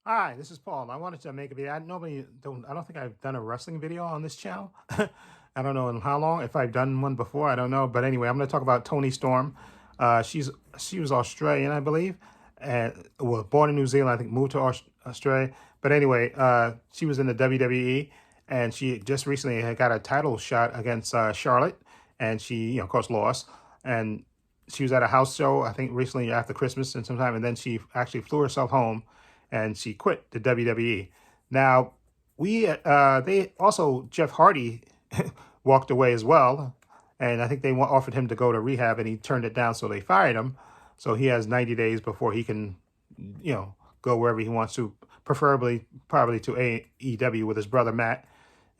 Hi, this is Paul. I wanted to make a video. I don't think I've done a wrestling video on this channel. I don't know in how long. If I've done one before, I don't know. But anyway, I'm going to talk about Toni Storm. She was Australian, I believe, and well, born in New Zealand. I think moved to Australia. But anyway, she was in the WWE, and she just recently had got a title shot against Charlotte, and she, of course, lost. And she was at a house show, I think, recently after Christmas and sometime, and then she actually flew herself home and she quit the WWE. Now, they also, Jeff Hardy walked away as well, and I think they offered him to go to rehab, and he turned it down, so they fired him. So he has 90 days before he can, go wherever he wants to, preferably probably to AEW with his brother Matt,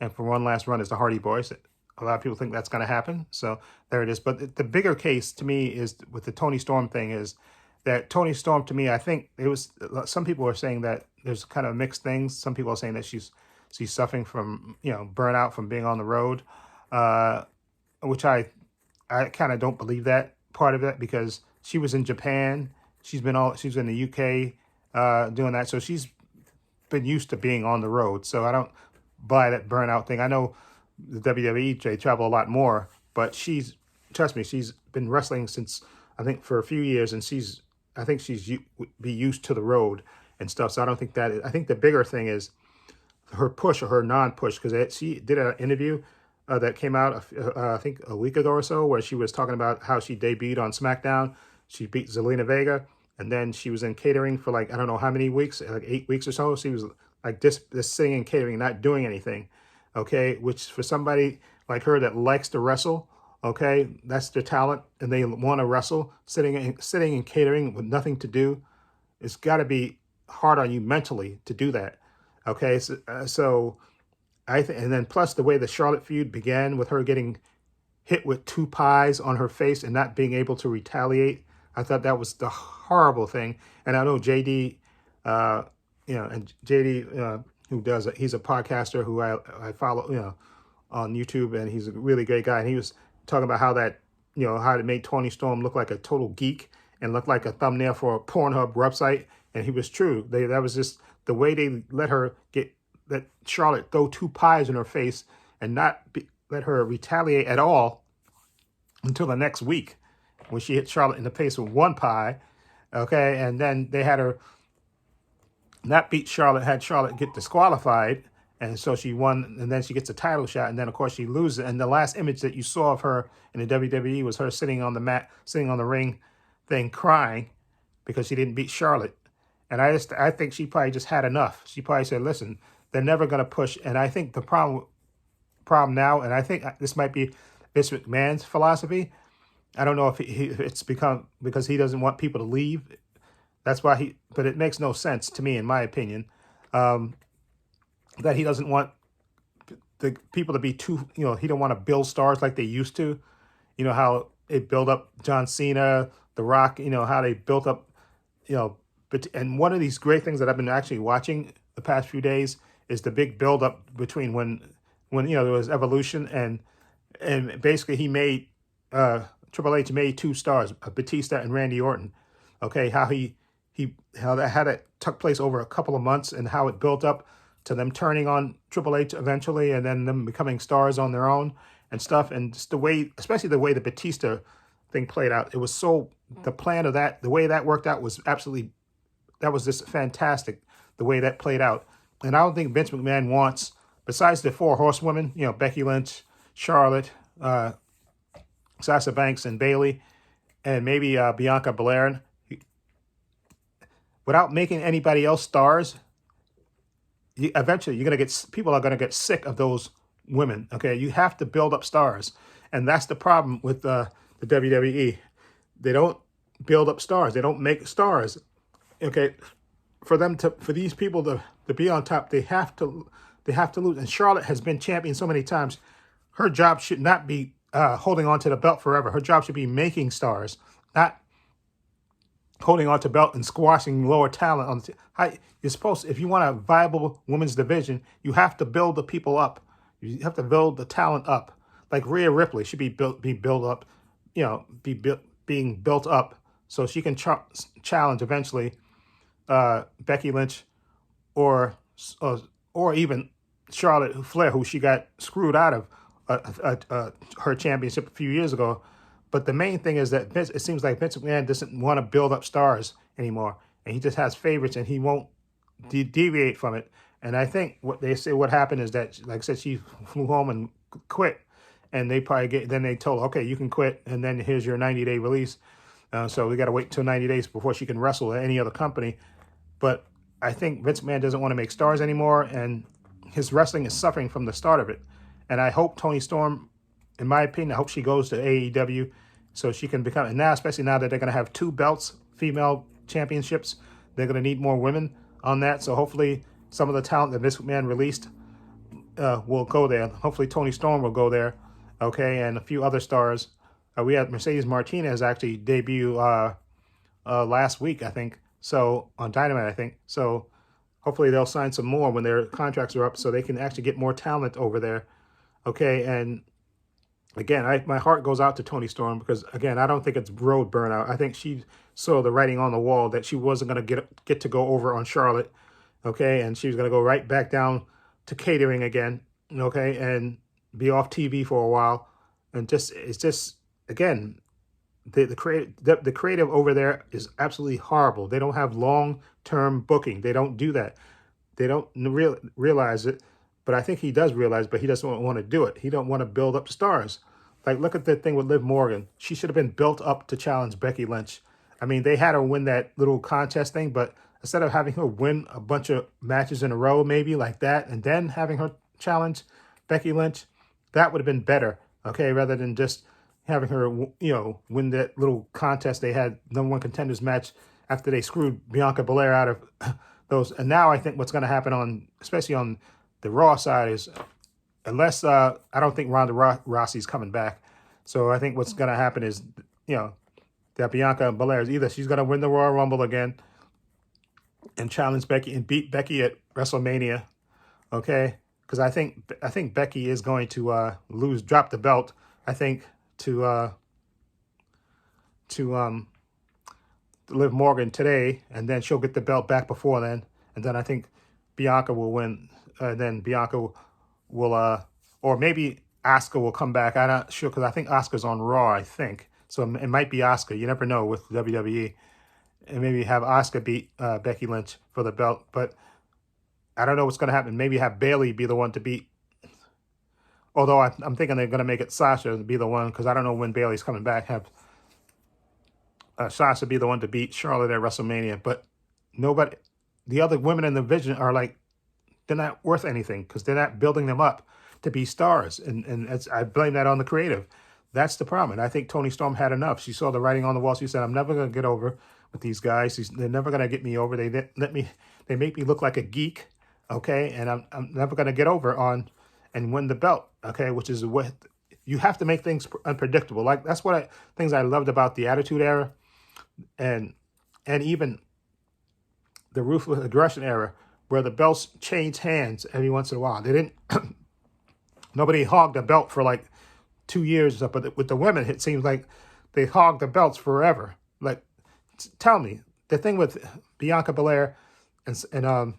and for one last run as the Hardy Boys. A lot of people think that's going to happen, so there it is. But the bigger case to me is with the Toni Storm thing is that Toni Storm, to me, I think it was, some people are saying that there's kind of mixed things. Some people are saying that she's suffering from, burnout from being on the road, which I kind of don't believe that part of it, because she was in Japan. She's in the UK doing that. So she's been used to being on the road. So I don't buy that burnout thing. I know the WWE, they travel a lot more, but trust me, she's been wrestling since, I think, for a few years, and I think she's be used to the road and stuff. So I don't think that. I think the bigger thing is her push or her non-push, because she did an interview that came out, I think, a week ago or so, where she was talking about how she debuted on SmackDown. She beat Zelina Vega, and then she was in catering for like, I don't know how many weeks, like 8 weeks or so. She was like just sitting in catering, not doing anything. Okay, which for somebody like her that likes to wrestle, okay, that's their talent, and they want to wrestle, sitting in catering with nothing to do, it's got to be hard on you mentally to do that. Okay, so I think, and then plus the way the Charlotte feud began with her getting hit with 2 pies on her face and not being able to retaliate, I thought that was the horrible thing. And I know JD, and JD, who does it, he's a podcaster who I follow, on YouTube, and he's a really great guy. And he was talking about how that, how it made Toni Storm look like a total geek and look like a thumbnail for a Pornhub website. And he was true. That was just the way they let Charlotte throw 2 pies in her face and not let her retaliate at all until the next week when she hit Charlotte in the face with 1 pie. Okay, and then they had her not beat Charlotte, had Charlotte get disqualified, and so she won, and then she gets a title shot, and then of course she loses. And the last image that you saw of her in the WWE was her sitting on the mat, sitting on the ring thing, crying because she didn't beat Charlotte. And I think she probably just had enough. She probably said, "Listen, they're never going to push." And I think the problem now, and I think this might be Vince McMahon's philosophy. I don't know if it's become because he doesn't want people to leave. That's why but it makes no sense to me, in my opinion, that he doesn't want the people to be too, he don't want to build stars like they used to. How they build up John Cena, The Rock, how they built up, and one of these great things that I've been actually watching the past few days is the big build up between when there was Evolution, and basically he made, Triple H made 2 stars, Batista and Randy Orton. Okay, how that took place over a couple of months, and how it built up to them turning on Triple H eventually, and then them becoming stars on their own and stuff. And just especially the way the Batista thing played out, it was the plan of that, the way that worked out was that was just fantastic, the way that played out. And I don't think Vince McMahon wants, besides the 4 horsewomen, Becky Lynch, Charlotte, Sasha Banks, and Bayley, and maybe Bianca Belair, without making anybody else stars, eventually people are going to get sick of those women. Okay, you have to build up stars, and that's the problem with the WWE. They don't build up stars. They don't make stars. Okay, for these people to be on top, they have to lose. And Charlotte has been champion so many times. Her job should not be holding on to the belt forever. Her job should be making stars, not holding on to belt and squashing lower talent. You're supposed to, if you want a viable women's division, you have to build the people up. You have to build the talent up. Like Rhea Ripley should be built up, being built up so she can challenge eventually Becky Lynch or uh, or even Charlotte Flair, who she got screwed out of her championship a few years ago. But the main thing is that Vince, it seems like Vince McMahon doesn't want to build up stars anymore, and he just has favorites, and he won't deviate from it. And I think what they say what happened is that, like I said, she flew home and quit, and they probably then they told her, okay, you can quit, and then here's your 90-day release. So we got to wait until 90 days before she can wrestle at any other company. But I think Vince McMahon doesn't want to make stars anymore, and his wrestling is suffering from the start of it. And I hope Toni Storm, in my opinion, I hope she goes to AEW so she can become, and now, especially now that they're going to have 2 belts, female championships, they're going to need more women on that. So hopefully some of the talent that Vince McMahon released will go there. Hopefully Toni Storm will go there, okay, and a few other stars. We had Mercedes Martinez actually debut last week, I think, so on Dynamite, I think. So hopefully they'll sign some more when their contracts are up so they can actually get more talent over there, okay. And again, my heart goes out to Toni Storm because, again, I don't think it's road burnout. I think she saw the writing on the wall that she wasn't going to get to go over on Charlotte, okay, and she was going to go right back down to catering again, okay, and be off TV for a while. And it's just, again, the creative over there is absolutely horrible. They don't have long-term booking. They don't do that. They don't realize it, but I think he does realize, but he doesn't want to do it. He don't want to build up stars. Like, look at the thing with Liv Morgan. She should have been built up to challenge Becky Lynch. I mean, they had her win that little contest thing, but instead of having her win a bunch of matches in a row, maybe like that, and then having her challenge Becky Lynch, that would have been better, okay, rather than just having her, win that little contest they had, #1 contenders match, after they screwed Bianca Belair out of those. And now I think what's going to happen especially on the Raw side is, unless, I don't think Ronda Rousey's coming back. So I think what's going to happen is, that Bianca Belair is either she's going to win the Royal Rumble again and challenge Becky and beat Becky at WrestleMania, okay? Because I think Becky is going to drop the belt, I think, to Liv Morgan today, and then she'll get the belt back before then, and then I think Bianca will win, and then Bianca will, or maybe Asuka will come back. I'm not sure, because I think Asuka's on Raw, I think. So it might be Asuka. You never know with WWE. And maybe have Asuka beat Becky Lynch for the belt. But I don't know what's going to happen. Maybe have Bayley be the one to beat. Although I'm thinking they're going to make it Sasha be the one, because I don't know when Bayley's coming back. Have Sasha be the one to beat Charlotte at WrestleMania. But nobody, the other women in the division are like, they're not worth anything because they're not building them up to be stars. And I blame that on the creative. That's the problem. And I think Toni Storm had enough. She saw the writing on the wall. She said, I'm never going to get over with these guys. They're never going to get me over. They make me look like a geek, okay? And I'm never going to get over on and win the belt, okay? Which is what you have to make things unpredictable. Like, that's things I loved about the Attitude Era and even the Ruthless Aggression Era, where the belts changed hands every once in a while. They didn't, nobody hogged a belt for like 2 years or something. But with the women, it seems like they hogged the belts forever. Like, tell me, the thing with Bianca Belair and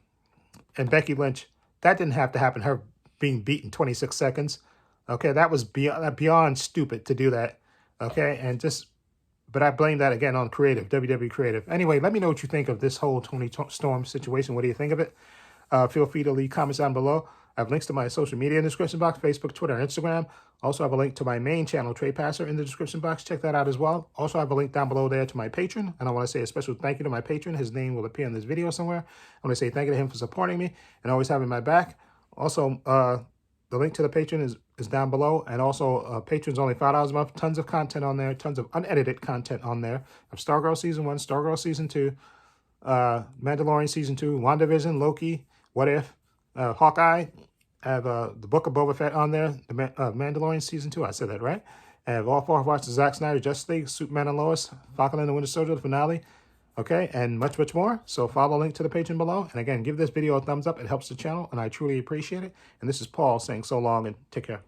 Becky Lynch, that didn't have to happen, her being beaten 26 seconds. Okay, that was beyond stupid to do that. Okay, but I blame that again on creative, WWE creative. Anyway, let me know what you think of this whole Toni Storm situation. What do you think of it? Feel free to leave comments down below. I have links to my social media in the description box, Facebook, Twitter, and Instagram. Also, I have a link to my main channel, Trepacer, in the description box. Check that out as well. Also, I have a link down below there to my patron. And I want to say a special thank you to my patron. His name will appear in this video somewhere. I want to say thank you to him for supporting me and always having my back. Also, the link to the patron is down below. And also, patrons only $5 a month. Tons of content on there. Tons of unedited content on there. I have Stargirl Season 1, Stargirl Season 2, Mandalorian Season 2, WandaVision, Loki, What If, Hawkeye. I have the Book of Boba Fett on there, the Mandalorian Season 2. I said that right. I have all 4 watched the Zack Snyder Justice League, Superman and Lois, Falcon and the Winter Soldier, the finale. Okay, and much, much more. So follow the link to the Patreon below. And again, give this video a thumbs up. It helps the channel, and I truly appreciate it. And this is Paul saying so long and take care.